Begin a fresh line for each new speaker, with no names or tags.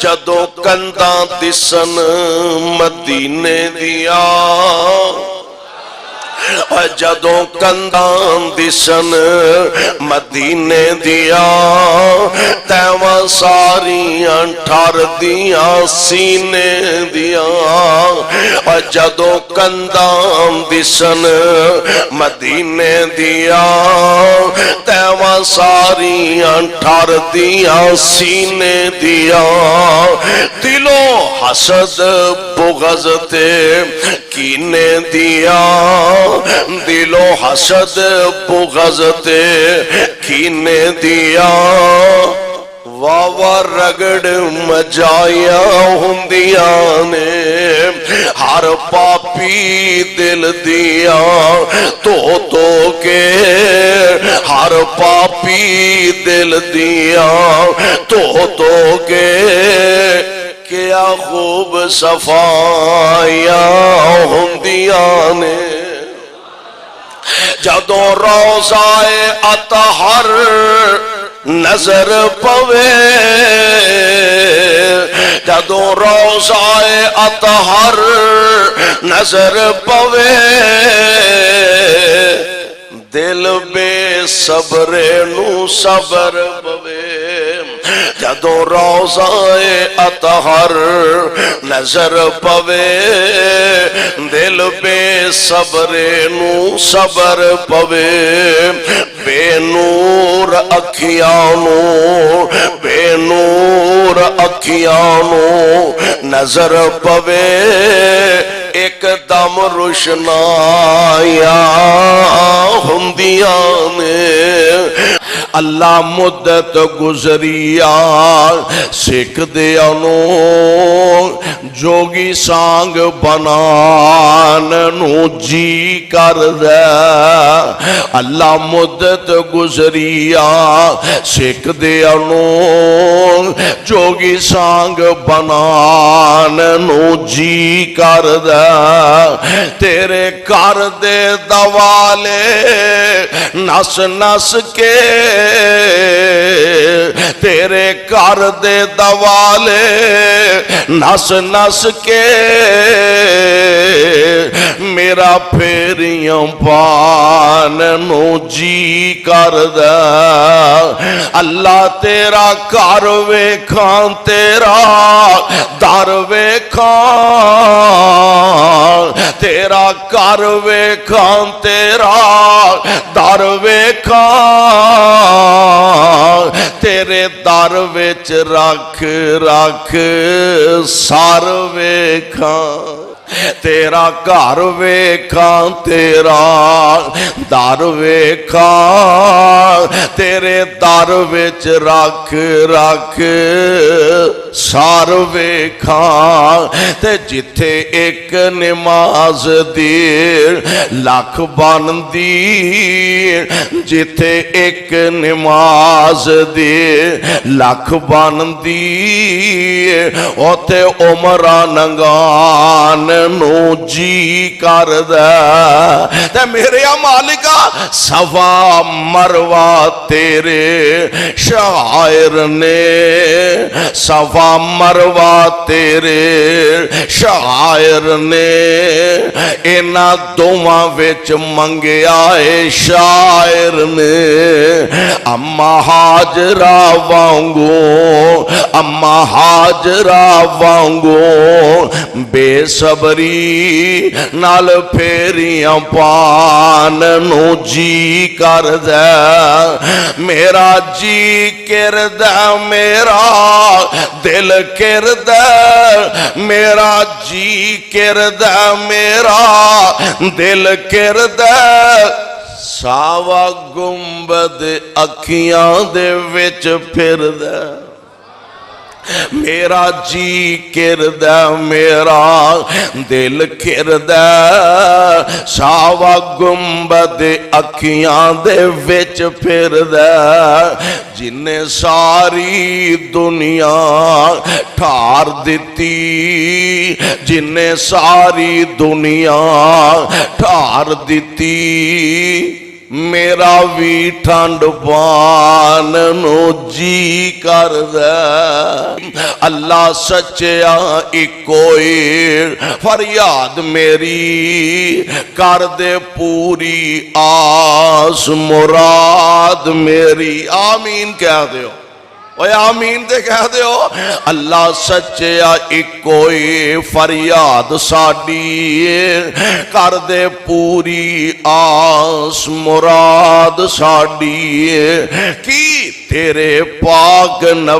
जदों कंधां दिसन मदीने दिया, जदों कंधां दिसन मदीने दिया, तैवां सारियां ठर दियां सीने दिया। जदों कंधां दिसन मदीने दिया, तैवां सारियां ठर दियां सीने दिया। दिलों हसद बुग़ज़ ते कीने दिया, दिलो हसद बुग़ज़ ते कीने दिया। वावा रगड़ मजाया हुंदियां ने हर पापी दिल दिया, तो के हर पापी दिल दिया, तो के क्या खूब सफाया हुंदियां ने। जदों रोज़ाए अतहर नजर पवे, जदों रोज़ाए अतहर नजर पवे, दिल बेसबरे नू सबर पवे। जदों रोज़ाए अतहर नजर पवे, दिल बेसबरे नू सबर पवे। बेनूर अखियां नू, बेनूर अखियां नू नजर पवे, एकदम रुशनाया हुंदियां ने। अल्लाह मुद्दत गुजरिया सिख दिया नो, जोगी सांग बनान नू जी कर दे। अल्लाह मुद्दत गुजरिया सिख दिया नो, जोगी सांग बनान नू जी कर दे। तेरे कर दे दवाले नस नस के, तेरे कर दे दवाले नस नस के, मेरा फेरियां पान नू जी कर दे। अल्लाह तेरा कर वेखां, तेरा दर वेखां, तेरा कर वेखां, तेरा दर वेखां, तेरे दर विच रख रख सर वेखां। तेरा घर वेखां, तेरा दर वेखां, तेरे दर विच रख रख सार वेखां। ते जिथे एक नमाज दी लख बनदी, जिथे एक नमाज दी लख बनदी, उथे उमरा नंगान नू जी कर दे। ते मेरे मालिका सवा मरवा तेरे शायर ने, सवा मरवा तेरे शायर ने, इन्हां दोवां विच मंगिया है शायर ने। अम्मा हाजरा वांगू, अम्मा हाजरा वांगू बेसबरी नाल फेरियां पान नू जी कर दे। मेरा जी किरदा, मेरा दिल किरदा, मेरा जी किरदा, मेरा दिल किरदा। सावा गुंबद अखियां दे विच फिरदा, मेरा जी किरदा, मेरा दिल किरदा। सावा गुंबद अखियां दे विच फिरदा, जिन्ने सारी दुनिया ठार दिती, जिन्ने सारी दुनिया ठार दिती। मेरा भी ठंड पान नू जी करदा। अल्लाह सच्चा इको ही, फरियाद मेरी कर दे पूरी, आस मुराद मेरी। आमीन कह दो, ओए आमीन ते कह दो। अल्लाह सच्चा इको ही, फरियाद साडी कर दे पूरी, आस मुराद साडी की तेरे पाक नबी